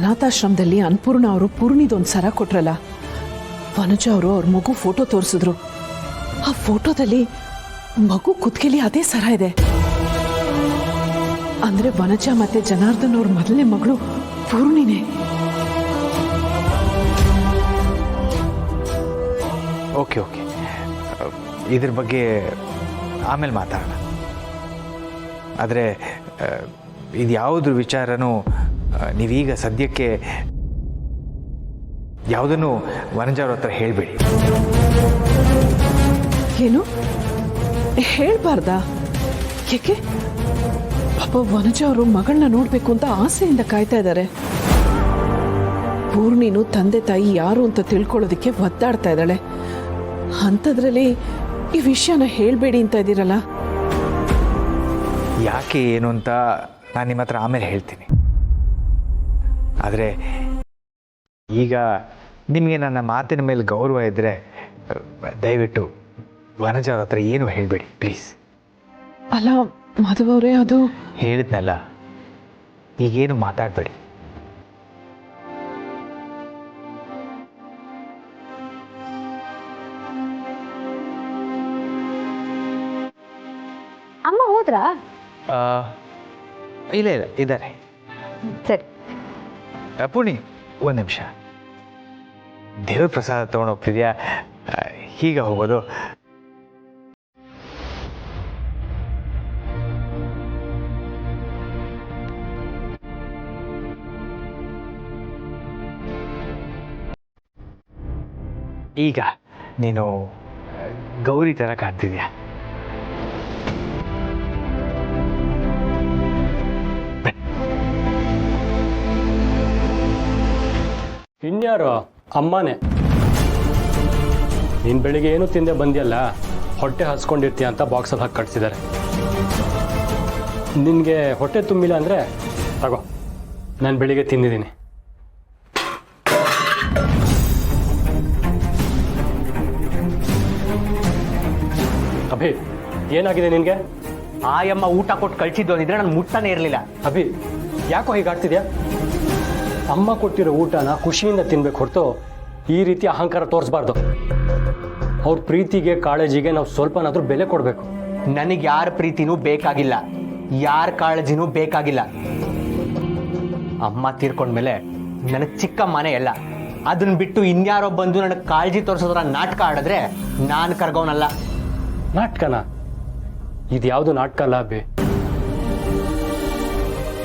ಅನಾಥಾಶ್ರಮದಲ್ಲಿ ಅನ್ನಪೂರ್ಣ ಅವರು ಪೂರ್ಣಿದೊಂದು ಸರ ಕೊಟ್ರಲ್ಲ, ವನಜ ಅವರು ಅವ್ರ ಮಗು ಫೋಟೋ ತೋರಿಸಿದ್ರು. ಆ ಫೋಟೋದಲ್ಲಿ ಮಗು ಕುತ್ತಿಗೆಲಿ ಅದೇ ಸರ ಇದೆ. ಅಂದ್ರೆ ವನಜ ಮತ್ತೆ ಜನಾರ್ದನ್ ಅವ್ರ ಮೊದಲನೇ ಮಗಳು ಪೂರ್ಣಿನೇ. ಓಕೆ ಓಕೆ, ಇದ್ರ ಬಗ್ಗೆ ಆಮೇಲೆ ಮಾತಾಡೋಣ. ಆದರೆ ಇದು ಯಾವುದ್ರ ವಿಚಾರನೂ ನೀವೀಗ ಸದ್ಯಕ್ಕೆ ಯಾವುದನ್ನು ವನಜ ಅವ್ರ ಹತ್ರ ಹೇಳಬೇಡಿ. ಏನು ಹೇಳ್ಬಾರ್ದಾ? ಯಾಕೆ? ಪಾಪ ವನಜ ಅವರು ಮಗಳನ್ನ ನೋಡ್ಬೇಕು ಅಂತ ಆಸೆಯಿಂದ ಕಾಯ್ತಾ ಇದ್ದಾರೆ. ಪೂರ್ಣಿನು ತಂದೆ ತಾಯಿ ಯಾರು ಅಂತ ತಿಳ್ಕೊಳ್ಳೋದಕ್ಕೆ ಒದ್ದಾಡ್ತಾ ಇದ್ದಾಳೆ. ಅಂಥದ್ರಲ್ಲಿ ಈ ವಿಷಯನ ಹೇಳ್ಬೇಡಿ ಅಂತ ಇದ್ದೀರಲ್ಲ. ಯಾಕೆ ಏನು ಅಂತ ನಾನು ನಿಮ್ಮ ಹತ್ರ ಆಮೇಲೆ ಹೇಳ್ತೀನಿ. ಆದರೆ ಈಗ ನಿಮಗೆ ನನ್ನ ಮಾತಿನ ಮೇಲೆ ಗೌರವ ಇದ್ದರೆ ದಯವಿಟ್ಟು ವನಜ ಅವ್ರ ಹತ್ರ ಏನು ಹೇಳಬೇಡಿ ಪ್ಲೀಸ್. ಅಲ್ಲ ಮಧು ಅವರೇ, ಅದು ಹೇಳಿದ್ನಲ್ಲ, ಈಗೇನು ಮಾತಾಡಬೇಡಿ. ಅಮ್ಮ ಹೋದ್ರಾ? ಇಲ್ಲ ಇಲ್ಲ, ಇದ್ದಾರೆ. ಸರಿ. ಪೂರ್ಣಿ, ಒಂದು ನಿಮಿಷ. ದೇವ್ರ ಪ್ರಸಾದ ತೊಗೊಂಡು ಹೋಗ್ತಿದ್ಯಾ? ಹೀಗೆ ಹೋಗೋದು? ಈಗ ನೀನು ಗೌರಿ ಥರ ಕಾಣ್ತಿದ್ಯಾ. ಇನ್ಯಾರು? ಅಮ್ಮನೇ. ನೀನು ಬೆಳಿಗ್ಗೆ ಏನು ತಿಂದೆ ಬಂದಿಯಲ್ಲ, ಹೊಟ್ಟೆ ಹಸ್ಕೊಂಡಿರ್ತೀಯ ಅಂತ ಬಾಕ್ಸಲ್ಲಿ ಹಾಕಿ ಕಟ್ಸಿದ್ದಾರೆ. ನಿನಗೆ ಹೊಟ್ಟೆ ತುಂಬಿಲ್ಲ ಅಂದರೆ ತಗೋ, ನಾನು ಬೆಳಿಗ್ಗೆ ತಿಂದಿದ್ದೀನಿ. ಅಭಿ, ಏನಾಗಿದೆ ನಿನಗೆ? ಆಯಮ್ಮ ಊಟ ಕೊಟ್ಟು ಕಳ್ಸಿದ್ದು ಅಂದಿದ್ರೆ ನಾನು ಮುಟ್ಟಾನೇ ಇರಲಿಲ್ಲ. ಅಭಿ, ಯಾಕೋ ಹೀಗಾಡ್ತಿದ್ಯಾ? ಅಮ್ಮ ಕೊಟ್ಟಿರೋ ಊಟನ ಖುಷಿಯಿಂದ ತಿನ್ಬೇಕು ಹೊರತು ಈ ರೀತಿ ಅಹಂಕಾರ ತೋರಿಸ್ಬಾರ್ದು. ಅವ್ರ ಪ್ರೀತಿಗೆ ಕಾಳಜಿಗೆ ನಾವು ಸ್ವಲ್ಪನಾದ್ರೂ ಬೆಲೆ ಕೊಡಬೇಕು. ನನಗೆ ಯಾರ ಪ್ರೀತಿನೂ ಬೇಕಾಗಿಲ್ಲ, ಯಾರ ಕಾಳಜಿನೂ ಬೇಕಾಗಿಲ್ಲ. ಅಮ್ಮ ತೀರ್ಕೊಂಡ್ಮೇಲೆ ನನಗೆ ಚಿಕ್ಕ ಮನೆ ಎಲ್ಲ, ಅದನ್ನ ಬಿಟ್ಟು ಇನ್ಯಾರೋ ಬಂದು ನನಗೆ ಕಾಳಜಿ ತೋರಿಸೋದ್ರ ನಾಟಕ ಆಡಿದ್ರೆ ನಾನು ಕರ್ಗೋನಲ್ಲ. ನಾಟಕನ? ಇದು ಯಾವುದು ನಾಟಕ ಅಲ್ಲ ಅಭಿ.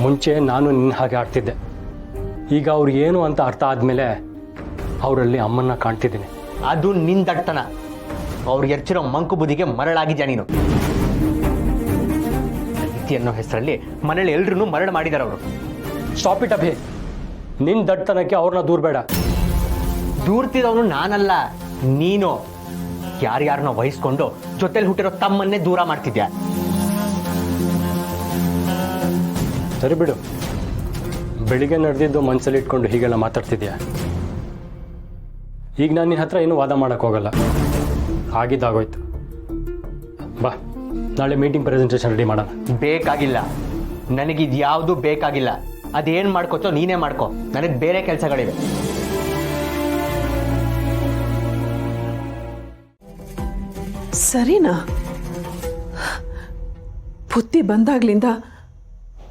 ಮುಂಚೆ ನಾನು ನಿನ್ನ ಹಾಗೆ ಆಡ್ತಿದ್ದೆ. ಈಗ ಅವ್ರು ಏನು ಅಂತ ಅರ್ಥ ಆದಮೇಲೆ ಅವರಲ್ಲಿ ಅಮ್ಮನ್ನ ಕಾಣ್ತಿದ್ದೀನಿ. ಅದು ನಿಂದಡ್ತನ. ಅವ್ರು ಎರ್ಚಿರೋ ಮಂಕು ಬುದ್ಧಿಗೆ ಮರಳಾಗಿದ್ಯಾ ನೀನು. ಪ್ರೀತಿ ಅನ್ನೋ ಹೆಸರಲ್ಲಿ ಮನೇಲಿ ಎಲ್ರೂ ಮರಳು ಮಾಡಿದಾರೆ ಅವರು. Stop it Abhi. ನಿನ್ನ ದಡ್ತನಕ್ಕೆ ಅವ್ರನ್ನ ದೂರಬೇಡ. ದೂರ್ತಿರೋನು ನಾನಲ್ಲ, ನೀನು. ಯಾರ್ಯಾರನ್ನ ವಹಿಸ್ಕೊಂಡು ಜೊತೆಲಿ ಹುಟ್ಟಿರೋ ತಮ್ಮನ್ನೇ ದೂರ ಮಾಡ್ತಿದ್ಯಾ. ಸರಿ ಬಿಡು, ಬೆಳಿಗ್ಗೆ ನಡೆದಿದ್ದು ಮನಸ್ಸಲ್ಲಿ ಇಟ್ಕೊಂಡು ಹೀಗೆಲ್ಲ ಮಾತಾಡ್ತಿದ್ಯಾ. ಈಗ ನಾನು ನಿನ್ನ ಹತ್ರ ಏನೂ ವಾದ ಮಾಡೋಕ್ಕೋಗಲ್ಲ, ಆಗಿದ್ದಾಗೋಯ್ತು. ಬಾ, ನಾಳೆ ಮೀಟಿಂಗ್ ಪ್ರೆಸೆಂಟೇಷನ್ ರೆಡಿ ಮಾಡೋಣ. ಬೇಕಾಗಿಲ್ಲ, ನನಗಿದು ಯಾವುದು ಬೇಕಾಗಿಲ್ಲ. ಅದೇನು ಮಾಡ್ಕೋತೋ ನೀನೇ ಮಾಡ್ಕೋ, ನನಗೆ ಬೇರೆ ಕೆಲಸಗಳಿವೆ. ಸರಿನಾ? ಬುದ್ಧಿ ಬಂದಾಗ್ಲಿಂದ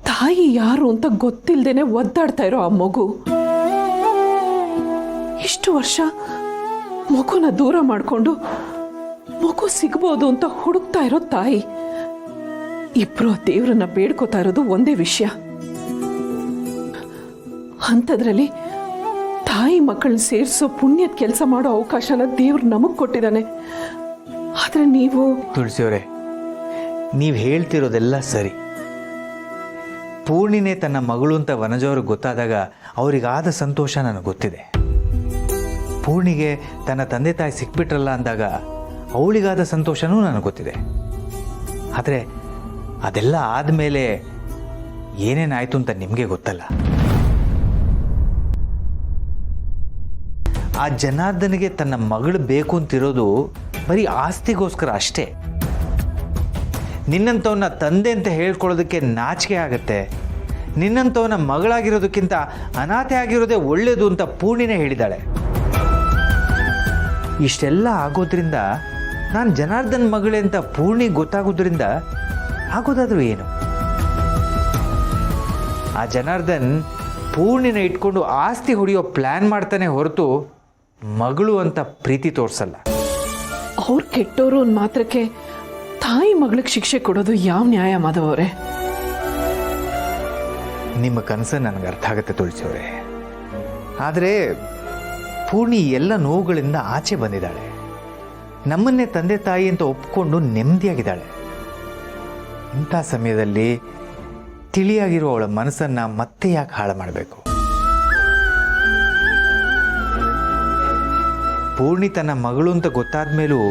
ತಾಯಿ ಯಾರು ಅಂತ ಗೊತ್ತಿಲ್ಲದೇನೆ ಒದ್ದಾಡ್ತಾ ಇರೋ ಆ ಮಗು, ಇಷ್ಟು ವರ್ಷ ಮಗುನ ದೂರ ಮಾಡಿಕೊಂಡು ಮಗು ಸಿಗ್ಬೋದು ಅಂತ ಹುಡುಕ್ತಾ ಇರೋ ತಾಯಿ, ಇಬ್ರು ಆ ದೇವ್ರನ್ನ ಬೇಡ್ಕೋತಾ ಇರೋದು ಒಂದೇ ವಿಷಯ. ಅಂಥದ್ರಲ್ಲಿ ತಾಯಿ ಮಕ್ಕಳನ್ನ ಸೇರಿಸೋ ಪುಣ್ಯದ ಕೆಲಸ ಮಾಡೋ ಅವಕಾಶನ ದೇವ್ರು ನಮಗೆ ಕೊಟ್ಟಿದ್ದಾನೆ. ಆದ್ರೆ ನೀವು ತುಳಸಿಯವರೇ, ನೀವು ಹೇಳ್ತಿರೋದೆಲ್ಲ ಸರಿ. ಪೂರ್ಣಿನೇ ತನ್ನ ಮಗಳು ಅಂತ ವನಜವ್ರಿಗೆ ಗೊತ್ತಾದಾಗ ಅವರಿಗಾದ ಸಂತೋಷ ನನಗೆ ಗೊತ್ತಿದೆ. ಪೂರ್ಣಿಗೆ ತನ್ನ ತಂದೆ ತಾಯಿ ಸಿಕ್ಬಿಟ್ರಲ್ಲ ಅಂದಾಗ ಅವಳಿಗಾದ ಸಂತೋಷನೂ ನನಗೆ ಗೊತ್ತಿದೆ. ಆದರೆ ಅದೆಲ್ಲ ಆದಮೇಲೆ ಏನೇನಾಯಿತು ಅಂತ ನಿಮಗೆ ಗೊತ್ತಲ್ಲ. ಆ ಜನಾರ್ದನಿಗೆ ತನ್ನ ಮಗಳು ಬೇಕು ಅಂತಿರೋದು ಬರೀ ಆಸ್ತಿಗೋಸ್ಕರ ಅಷ್ಟೇ. ನಿನ್ನಂಥವನ್ನ ತಂದೆ ಅಂತ ಹೇಳ್ಕೊಳ್ಳೋದಕ್ಕೆ ನಾಚಿಕೆ ಆಗುತ್ತೆ. ನಿನ್ನಂಥವನ ಮಗಳಾಗಿರೋದಕ್ಕಿಂತ ಅನಾಥೆ ಆಗಿರೋದೇ ಒಳ್ಳೆಯದು ಅಂತ ಪೂರ್ಣಿನೇ ಹೇಳಿದಾಳೆ. ಇಷ್ಟೆಲ್ಲ ಆಗೋದ್ರಿಂದ ನಾನು ಜನಾರ್ದನ್ ಮಗಳೇ ಅಂತ ಪೂರ್ಣಿಗೆ ಗೊತ್ತಾಗೋದ್ರಿಂದ ಆಗೋದಾದ್ರೂ ಏನು? ಆ ಜನಾರ್ದನ್ ಪೂರ್ಣಿನ ಇಟ್ಕೊಂಡು ಆಸ್ತಿ ಹೊಡೆಯೋ ಪ್ಲ್ಯಾನ್ ಮಾಡ್ತಾನೆ ಹೊರತು ಮಗಳು ಅಂತ ಪ್ರೀತಿ ತೋರಿಸಲ್ಲ. ಅವ್ರು ಕೆಟ್ಟೋರು ಅಂದ್ ಮಾತ್ರಕ್ಕೆ ತಾಯಿ ಮಗಳಿಗೆ ಶಿಕ್ಷೆ ಕೊಡೋದು ಯಾವ ನ್ಯಾಯ ಮಾಧವ್ ಅವರೇ? ನಿಮ್ಮ ಕನಸು ನನಗೆ ಅರ್ಥ ಆಗುತ್ತೆ ತುಳಸಿಯವರೇ. ಆದರೆ ಪೂರ್ಣಿ ಎಲ್ಲ ನೋವುಗಳಿಂದ ಆಚೆ ಬಂದಿದ್ದಾಳೆ. ನಮ್ಮನ್ನೇ ತಂದೆ ತಾಯಿ ಅಂತ ಒಪ್ಕೊಂಡು ನೆಮ್ಮದಿಯಾಗಿದ್ದಾಳೆ. ಇಂಥ ಸಮಯದಲ್ಲಿ ತಿಳಿಯಾಗಿರೋ ಅವಳ ಮನಸ್ಸನ್ನು ಮತ್ತೆ ಯಾಕೆ ಹಾಳು ಮಾಡಬೇಕು? ಪೂರ್ಣಿ ತನ್ನ ಮಗಳು ಅಂತ ಗೊತ್ತಾದ ಮೇಲೂ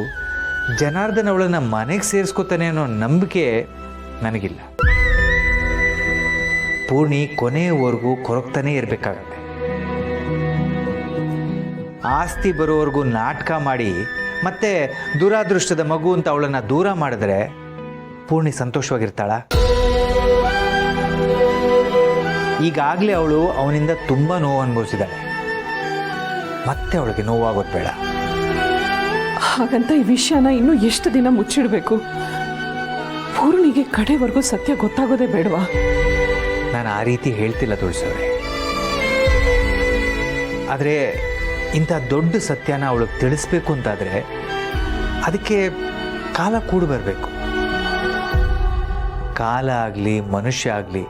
ಜನಾರ್ದನ್ ಅವಳನ್ನು ಮನೆಗೆ ಸೇರಿಸ್ಕೊತಾನೆ ಅನ್ನೋ ನಂಬಿಕೆ ನನಗಿಲ್ಲ. ಪೂರ್ಣಿ ಕೊನೆಯವರೆಗೂ ಕೊರಗ್ತಾನೆ ಇರಬೇಕಾಗತ್ತೆ. ಆಸ್ತಿ ಬರೋವರೆಗೂ ನಾಟಕ ಮಾಡಿ ಮತ್ತೆ ದುರಾದೃಷ್ಟದ ಮಗು ಅಂತ ಅವಳನ್ನು ದೂರ ಮಾಡಿದ್ರೆ ಪೂರ್ಣಿ ಸಂತೋಷವಾಗಿರ್ತಾಳ? ಈಗಾಗಲೇ ಅವಳು ಅವನಿಂದ ತುಂಬ ನೋವು ಅನುಭವಿಸಿದ್ದಾಳೆ. ಮತ್ತೆ ಅವಳಿಗೆ ನೋವಾಗೋದು ಬೇಡ. ಹಾಗಂತ ಈ ವಿಷಯನ ಇನ್ನೂ ಎಷ್ಟು ದಿನ ಮುಚ್ಚಿಡಬೇಕು? ಪೂರ್ಣಿಗೆ ಕಡೆವರೆಗೂ ಸತ್ಯ ಗೊತ್ತಾಗೋದೇ ಬೇಡವಾ? ನಾನು ಆ ರೀತಿ ಹೇಳ್ತಿಲ್ಲ ತುಳಸಿಯವರೇ. ಆದರೆ ಇಂಥ ದೊಡ್ಡ ಸತ್ಯನ ಅವಳಿಗೆ ತಿಳಿಸ್ಬೇಕು ಅಂತಾದರೆ ಅದಕ್ಕೆ ಕಾಲ ಕೂಡಿ ಬರಬೇಕು. ಕಾಲ ಆಗಲಿ ಮನುಷ್ಯ ಆಗಲಿ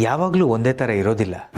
ಯಾವಾಗಲೂ ಒಂದೇ ಥರ ಇರೋದಿಲ್ಲ.